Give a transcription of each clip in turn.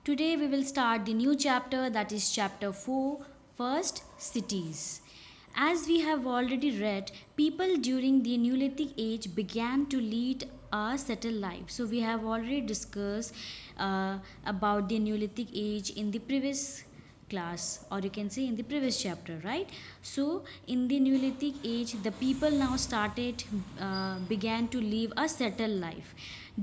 Today we will start the new chapter, that is chapter 4, First Cities. As we have already read, people during the Neolithic age began to lead a settled life. So we have already discussed about the Neolithic age in the previous class, or you can say in the previous chapter, right? So in the Neolithic age the people now started began to live a settled life.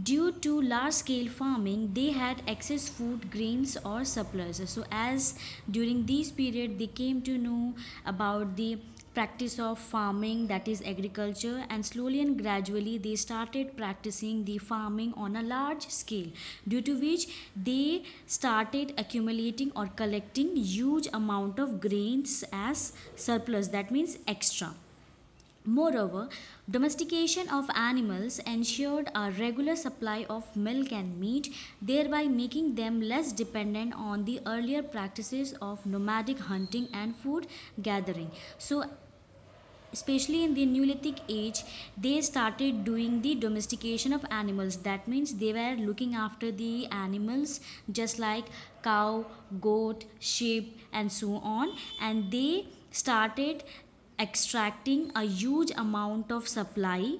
Due to large scale farming, they had excess food, grains or surplus. So as during this period they came to know about the practice of farming, that is agriculture, and slowly and gradually they started practicing the farming on a large scale, due to which they started accumulating or collecting huge amount of grains as surplus, that means extra. Moreover, domestication of animals ensured a regular supply of milk and meat, thereby making them less dependent on the earlier practices of nomadic hunting and food gathering. So, especially in the Neolithic age, they started doing the domestication of animals. That means they were looking after the animals just like cow, goat, sheep, and so on, and they started extracting a huge amount of supply,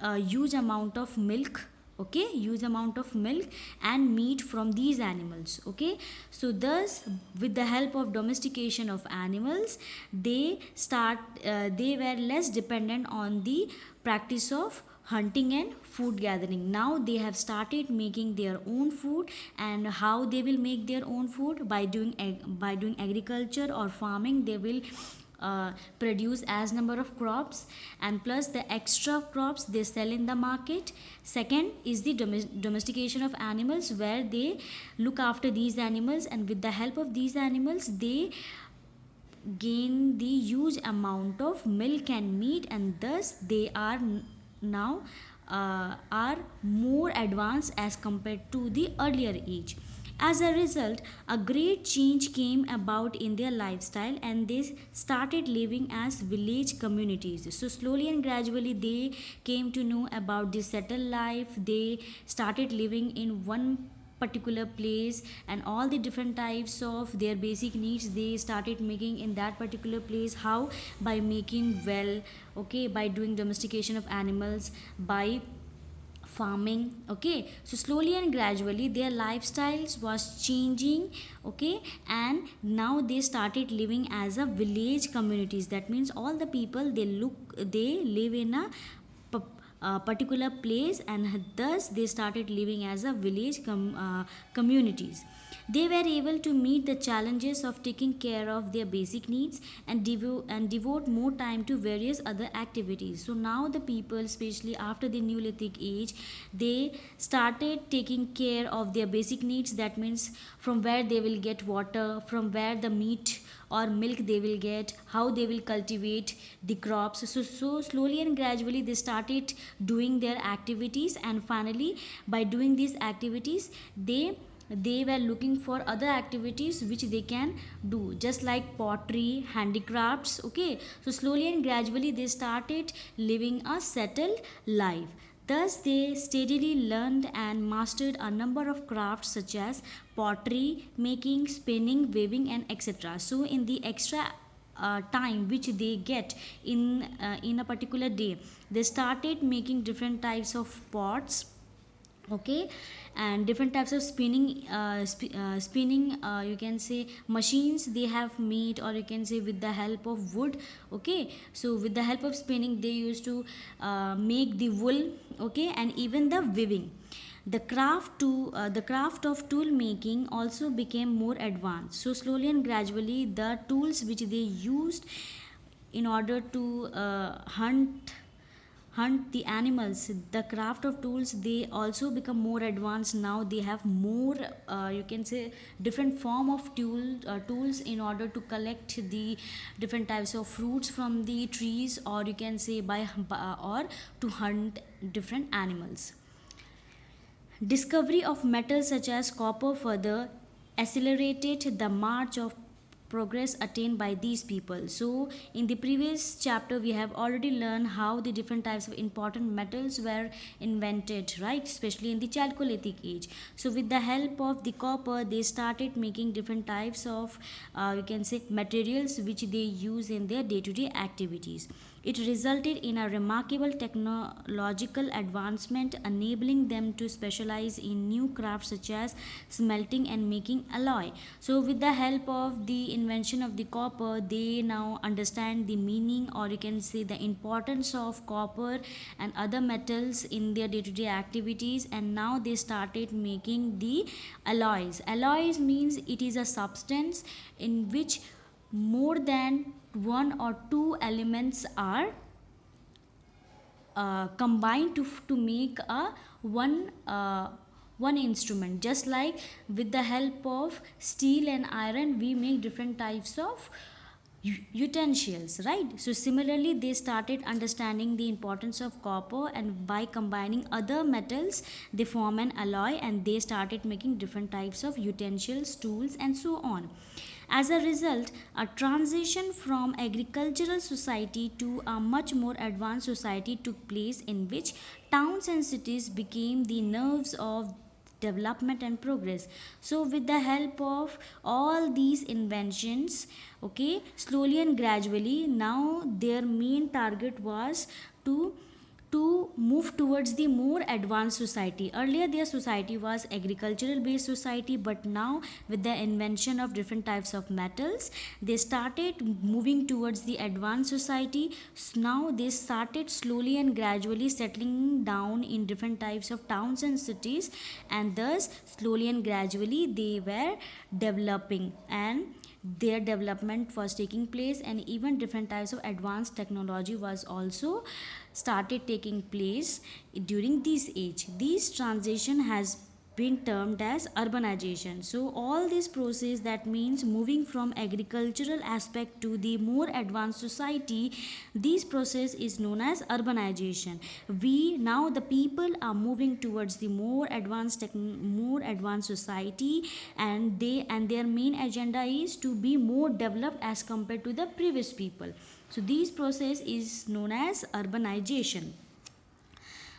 a huge amount of milk, okay, huge amount of milk and meat from these animals. Okay, so thus with the help of domestication of animals, they were less dependent on the practice of hunting and food gathering. Now they have started making their own food. And how they will make their own food? By doing agriculture or farming, they will produce as number of crops, and plus the extra crops they sell in the market. Second is the domestication of animals, where they look after these animals, and with the help of these animals they gain the huge amount of milk and meat, and thus they are now are more advanced as compared to the earlier age. As a result, a great change came about in their lifestyle, and they started living as village communities. So slowly and gradually they came to know about the settled life. They started living in one particular place, and all the different types of their basic needs they started making in that particular place. How? By making well, okay, by doing domestication of animals, by farming. Okay, so slowly and gradually their lifestyles was changing. Okay, and now they started living as a village communities. That means all the people they live in a particular place, and thus they started living as a village communities. They were able to meet the challenges of taking care of their basic needs, and devote more time to various other activities. So now the people, especially after the Neolithic age, they started taking care of their basic needs. That means from where they will get water, from where the meat or milk they will get, how they will cultivate the crops. So slowly and gradually they started doing their activities, and finally by doing these activities they were looking for other activities which they can do, just like pottery, handicrafts. Okay, so slowly and gradually they started living a settled life. Thus they steadily learned and mastered a number of crafts such as pottery making, spinning, weaving, and etc. So in the extra time which they get in a particular day, they started making different types of pots. Okay, and different types of spinning, you can say machines they have made, or you can say with the help of wood. Okay, so with the help of spinning they used to make the wool. Okay, and even the weaving. The craft of tool making also became more advanced. So slowly and gradually the tools which they used in order to hunt the animals, the craft of tools they also become more advanced. Now they have more, you can say, different form of tools in order to collect the different types of fruits from the trees, or you can say or to hunt different animals. Discovery of metals such as copper further accelerated the march of progress attained by these people. So in the previous chapter we have already learned how the different types of important metals were invented, right, especially in the chalcolithic age. So with the help of the copper they started making different types of you can say materials which they use in their day-to-day activities. It resulted in a remarkable technological advancement, enabling them to specialize in new crafts such as smelting and making alloy. So, with the help of the invention of the copper, they now understand the meaning, or you can say the importance of copper and other metals in their day to day activities, and now they started making the alloys. Alloys means it is a substance in which more than one or two elements are combined to make a one one instrument. Just like with the help of steel and iron we make different types of utensils, right? So similarly they started understanding the importance of copper, and by combining other metals they form an alloy, and they started making different types of utensils, tools, and so on. As a result, a transition from agricultural society to a much more advanced society took place, in which towns and cities became the nerves of development and progress. So with the help of all these inventions, okay, slowly and gradually, now their main target was to move towards the more advanced society. Earlier their society was agricultural based society, but now with the invention of different types of metals they started moving towards the advanced society. So now they started slowly and gradually settling down in different types of towns and cities, and thus slowly and gradually they were developing, and their development was taking place, and even different types of advanced technology was also started taking place during this age. This transition has been termed as urbanization. So all this process, that means moving from agricultural aspect to the more advanced society, this process is known as urbanization. We now the people are moving towards the more advanced more advanced society, and their main agenda is to be more developed as compared to the previous people. So this process is known as urbanization.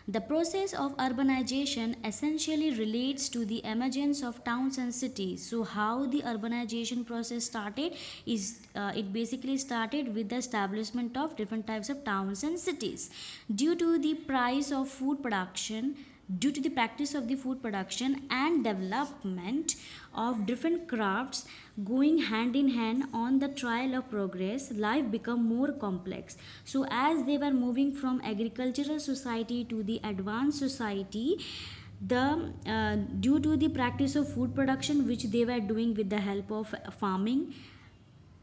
The process of urbanization essentially relates to the emergence of towns and cities. So, how the urbanization process started is it basically started with the establishment of different types of towns and cities. Due to the price of food production, due to the practice of the food production and development of different crafts going hand in hand on the trial of progress, life become more complex. So as they were moving from agricultural society to the advanced society, the due to the practice of food production which they were doing with the help of farming.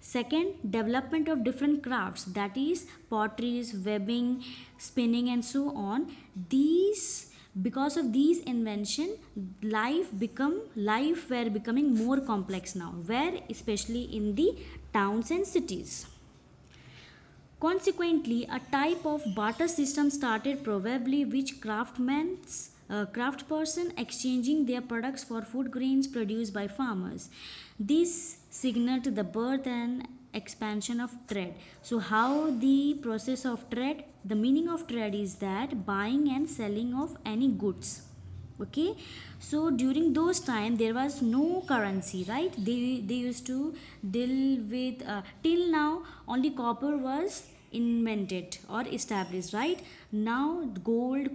Second, development of different crafts, that is potteries, webbing, spinning, and so on. These, because of these invention, life were becoming more complex now, where especially in the towns and cities. Consequently, a type of barter system started, probably which craftsperson exchanging their products for food grains produced by farmers. This signaled the birth and expansion of trade. So how the process of trade, the meaning of trade is that buying and selling of any goods. Okay, so during those time there was no currency, right? They used to deal with till now only copper was invented or established, right? Now gold,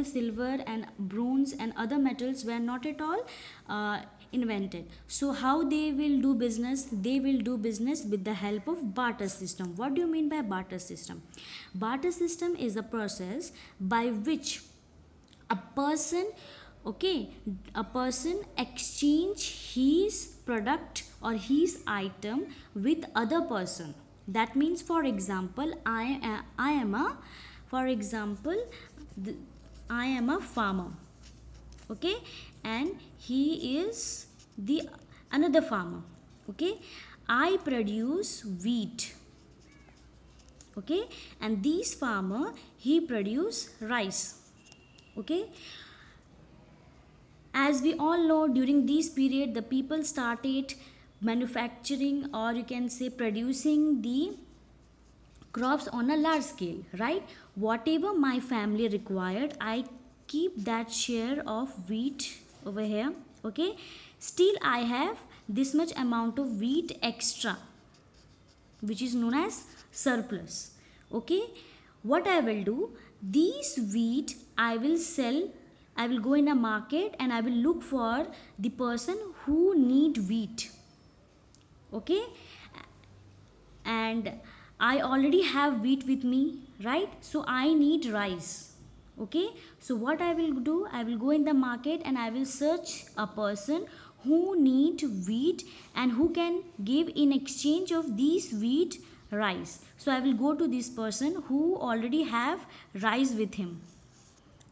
silver, and bronze and other metals were not at all invented. So how they will do business? They will do business with the help of barter system. What do you mean by barter system? Barter system is a process by which a person, okay, a person exchange his product or his item with other person. That means, for example, I am a, for example, I am a farmer, okay, and he is the another farmer, okay. I produce wheat, okay, and this farmer he produce rice, okay. As we all know, during this period the people started manufacturing, or you can say producing the crops on a large scale, right? Whatever my family required, I keep that share of wheat over here. Okay, still I have this much amount of wheat extra, which is known as surplus. Okay, what I will do, these wheat I will sell. I will go in a market and I will look for the person who need wheat. Okay, and I already have wheat with me, right? So I need rice. Okay, so what I will do, I will go in the market and I will search a person who need wheat and who can give in exchange of these wheat rice. So I will go to this person who already have rice with him.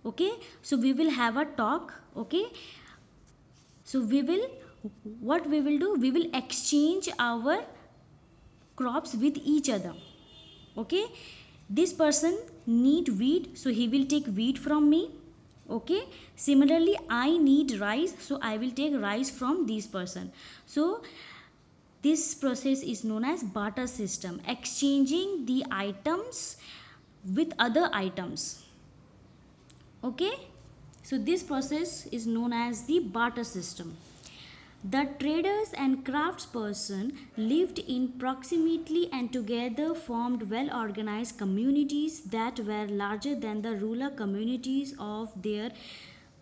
Okay, so we will have a talk. Okay, so we will, what we will do, we will exchange our crops with each other. Okay, this person need wheat, so he will take wheat from me. Okay, similarly I need rice, so I will take rice from this person. So this process is known as barter system, exchanging the items with other items. Okay, so this process is known as the barter system. The traders and craftsperson lived in proximity and together formed well organized communities that were larger than the rural communities of their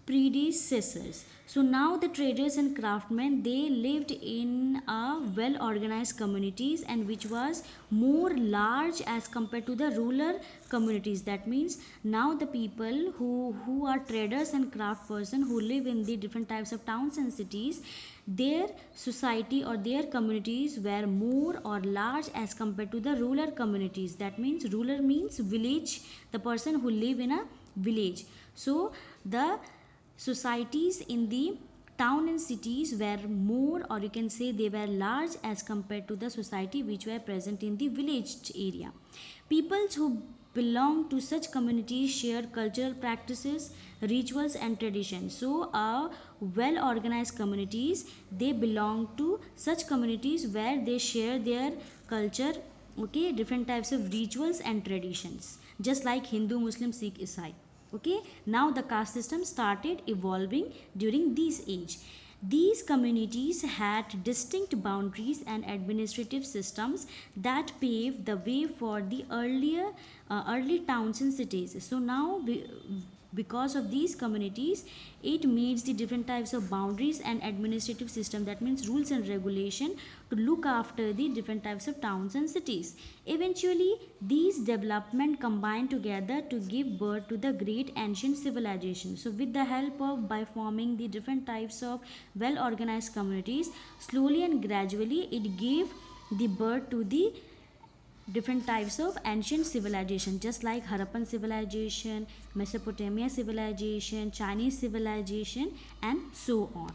predecessors. So now the traders and craftsmen, they lived in a well organized communities and which was more large as compared to the rural communities. That means now the people who are traders and craft person who live in the different types of towns and cities, their society or their communities were more or large as compared to the rural communities. That means rural means village, the person who live in a village. So the societies in the town and cities were more, or you can say they were large as compared to the society which were present in the village area. Peoples who belong to such communities share cultural practices, rituals and traditions. So well organized communities, they belong to such communities where they share their culture. Okay, different types of rituals and traditions, just like Hindu, Muslim, Sikh, Isai. Okay, now the caste system started evolving during this age. These communities had distinct boundaries and administrative systems that paved the way for the early towns and cities. So now because of these communities, it meets the different types of boundaries and administrative system, that means rules and regulation, to look after the different types of towns and cities. Eventually these development combined together to give birth to the great ancient civilization. So with the help of, by forming the different types of well organized communities, slowly and gradually it gave the birth to the different types of ancient civilization, just like Harappan civilization, Mesopotamia civilization, Chinese civilization and so on.